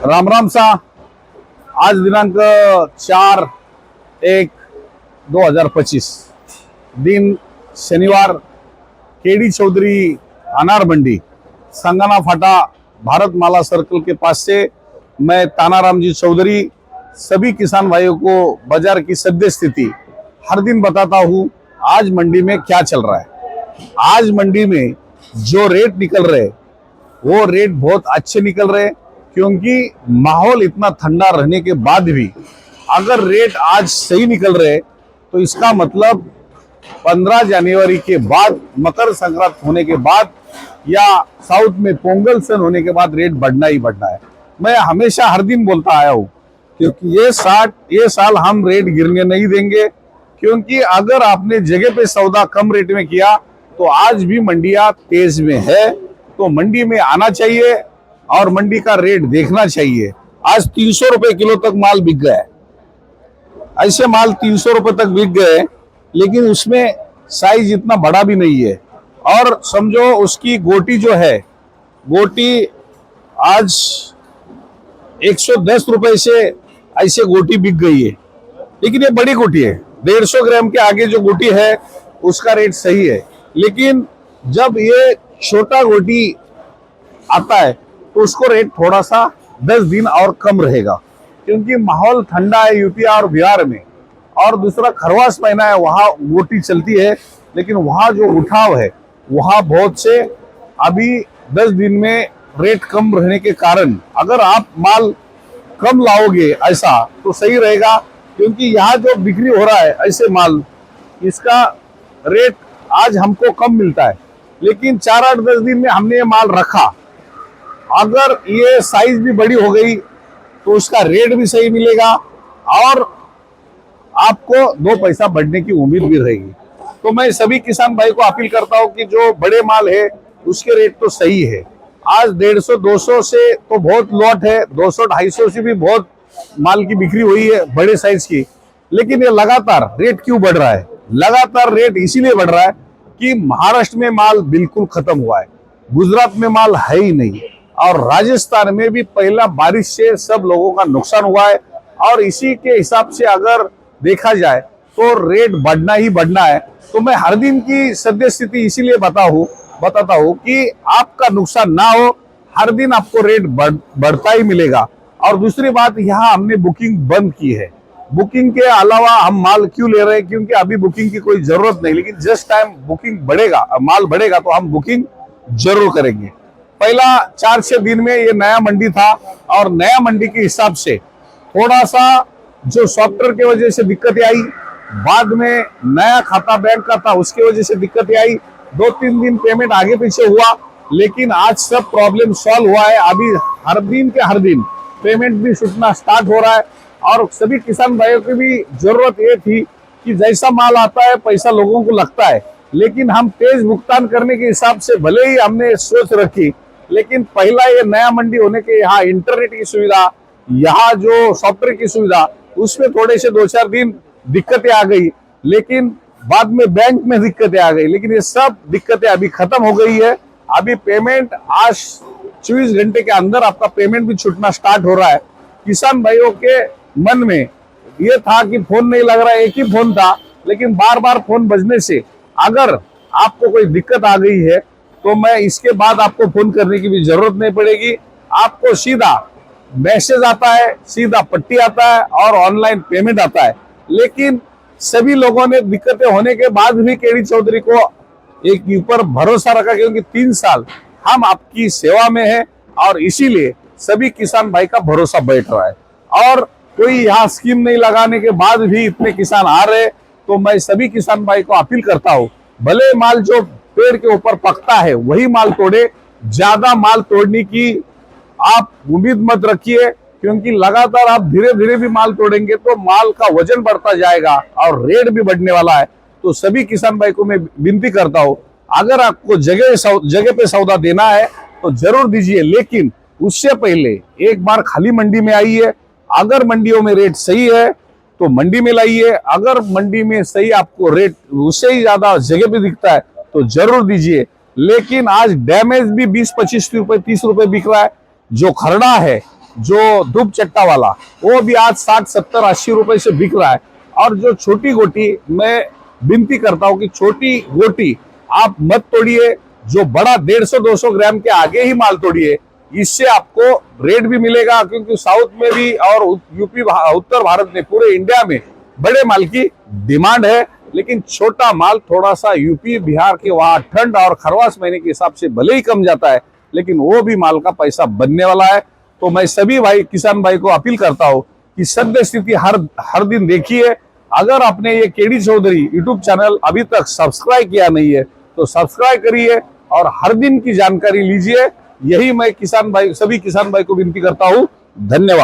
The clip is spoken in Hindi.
राम राम सा। आज दिनांक 4/1/2025 दिन शनिवार, केडी चौधरी अनार मंडी संगाना फाटा भारत माला सर्कल के पास से मैं तानाराम जी चौधरी सभी किसान भाइयों को बाजार की सद्य स्थिति हर दिन बताता हूँ। आज मंडी में क्या चल रहा है। आज मंडी में जो रेट निकल रहे वो रेट बहुत अच्छे निकल रहे, क्योंकि माहौल इतना ठंडा रहने के बाद भी अगर रेट आज सही निकल रहे तो इसका मतलब 15 जनवरी के बाद, मकर संक्रांति होने के बाद या साउथ में पोंगल सन होने के बाद रेट बढ़ना ही बढ़ना है। मैं हमेशा हर दिन बोलता आया हूँ, क्योंकि ये साल हम रेट गिरने नहीं देंगे। क्योंकि अगर आपने जगह पे सौदा कम रेट में किया तो आज भी मंडियां तेज में है, तो मंडी में आना चाहिए और मंडी का रेट देखना चाहिए। आज 300 रुपए किलो तक माल बिक गया है। ऐसे माल 300 रुपए तक बिक गए, लेकिन उसमें साइज इतना बड़ा भी नहीं है। और समझो उसकी गोटी जो है, गोटी आज 110 रुपए से ऐसे गोटी बिक गई है, लेकिन ये बड़ी गोटी है। 150 ग्राम के आगे जो गोटी है उसका रेट सही है। लेकिन जब ये छोटा गोटी आता है तो उसको रेट थोड़ा सा 10 दिन और कम रहेगा, क्योंकि माहौल ठंडा है यूपी और बिहार में। और दूसरा खरवास महीना है, वहां गोटी चलती है, लेकिन वहां जो उठाव है वहां बहुत से अभी 10 दिन में रेट कम रहने के कारण अगर आप माल कम लाओगे ऐसा तो सही रहेगा। क्योंकि यहाँ जो बिक्री हो रहा है ऐसे माल, इसका रेट आज हमको कम मिलता है, लेकिन 4-8-10 दिन में हमने ये माल रखा। अगर ये साइज भी बड़ी हो गई तो उसका रेट भी सही मिलेगा और आपको 2 पैसा बढ़ने की उम्मीद भी रहेगी। तो मैं सभी किसान भाई को अपील करता हूं कि जो बड़े माल है उसके रेट तो सही है। आज 150-200 से तो बहुत लॉट है, 200-250 से भी बहुत माल की बिक्री हुई है बड़े साइज की। लेकिन ये लगातार रेट क्यों बढ़ रहा है? लगातार रेट इसीलिए बढ़ रहा है कि महाराष्ट्र में माल बिल्कुल खत्म हुआ है, गुजरात में माल है ही नहीं, और राजस्थान में भी पहला बारिश से सब लोगों का नुकसान हुआ है। और इसी के हिसाब से अगर देखा जाए तो रेट बढ़ना ही बढ़ना है। तो मैं हर दिन की सद्य स्थिति इसीलिए बताता हूँ कि आपका नुकसान ना हो। हर दिन आपको रेट बढ़ता ही मिलेगा। और दूसरी बात, यहाँ हमने बुकिंग बंद की है। बुकिंग के अलावा हम माल क्यों ले रहे हैं? क्योंकि अभी बुकिंग की कोई जरूरत नहीं, लेकिन जिस टाइम बुकिंग बढ़ेगा, माल बढ़ेगा, तो हम बुकिंग जरूर करेंगे। पहला 4-6 दिन में ये नया मंडी था, और नया मंडी के हिसाब से थोड़ा सा जो सॉफ्टवेयर की वजह से दिक्कतें आई, बाद में नया खाता बैंक का था उसकी वजह से दिक्कतें आई, 2-3 दिन पेमेंट आगे पीछे हुआ, लेकिन आज सब प्रॉब्लम सॉल्व हुआ है। अभी हर दिन के हर दिन पेमेंट भी छूटना स्टार्ट हो रहा है। और सभी किसान भाइयों की भी जरूरत ये थी कि जैसा माल आता है पैसा लोगों को लगता है, लेकिन हम तेज भुगतान करने के हिसाब से भले ही हमने सोच रखी, लेकिन पहला ये नया मंडी होने के यहाँ इंटरनेट की सुविधा, यहाँ जो सॉफ्टवेयर की सुविधा, उसमें थोड़े से 2-4 दिन दिक्कतें आ गई, लेकिन बाद में बैंक में दिक्कतें आ गई। लेकिन ये सब दिक्कतें अभी खत्म हो गई है। अभी पेमेंट आज 24 घंटे के अंदर आपका पेमेंट भी छूटना स्टार्ट हो रहा है। किसान भाइयों के मन में ये था कि फोन नहीं लग रहा, एक ही फोन था, लेकिन बार बार फोन बजने से अगर आपको कोई दिक्कत आ गई है तो मैं इसके बाद आपको फोन करने की भी जरूरत नहीं पड़ेगी। आपको सीधा मैसेज आता है, सीधा पट्टी आता है और ऑनलाइन पेमेंट आता है। लेकिन सभी लोगों ने दिक्कतें होने के बाद भी केडी चौधरी को एक ऊपर भरोसा रखा, क्योंकि 3 साल हम आपकी सेवा में हैं, और इसीलिए सभी किसान भाई का भरोसा बैठ रहा है। और कोई यहाँ स्कीम नहीं लगाने के बाद भी इतने किसान आ रहे, तो मैं सभी किसान भाई को अपील करता हूँ, भले माल जो पेड़ के ऊपर पकता है वही माल तोड़े, ज्यादा माल तोड़ने की आप उम्मीद मत रखिए, क्योंकि लगातार आप धीरे धीरे भी माल तोड़ेंगे तो माल का वजन बढ़ता जाएगा और रेट भी बढ़ने वाला है। तो सभी किसान भाई को मैं विनती करता हूँ, अगर आपको जगह पे सौदा देना है तो जरूर दीजिए, लेकिन उससे पहले एक बार खाली मंडी में आइए। अगर मंडियों में रेट सही है तो मंडी में लाइए, अगर मंडी में सही आपको रेट उससे ही ज्यादा जगह पे दिखता है तो जरूर दीजिए। लेकिन आज डैमेज भी 20-25 रुपए 30 रुपए बिक रहा है। जो खरड़ा है जो धूप चट्टा वाला, वो भी आज 60, 70, 80 रुपए से बिक रहा है। और जो छोटी गोटी, मैं विनती करता हूं कि छोटी गोटी आप मत तोड़िए, जो बड़ा 150, 200 ग्राम के आगे ही माल तोड़िए। इससे आपको रेट भी मिलेगा, क्योंकि साउथ में भी और यूपी, उत्तर भारत में, पूरे इंडिया में बड़े माल की डिमांड है। लेकिन छोटा माल थोड़ा सा यूपी, बिहार के वहां ठंड और खरवास महीने के हिसाब से भले ही कम जाता है, लेकिन वो भी माल का पैसा बनने वाला है। तो मैं सभी भाई, किसान भाई को अपील करता हूं कि सद्य स्थिति हर दिन देखिए। अगर आपने ये केडी चौधरी यूट्यूब चैनल अभी तक सब्सक्राइब किया नहीं है तो सब्सक्राइब करिए और हर दिन की जानकारी लीजिए। यही मैं किसान भाई, सभी किसान भाई को विनती करता हूं। धन्यवाद।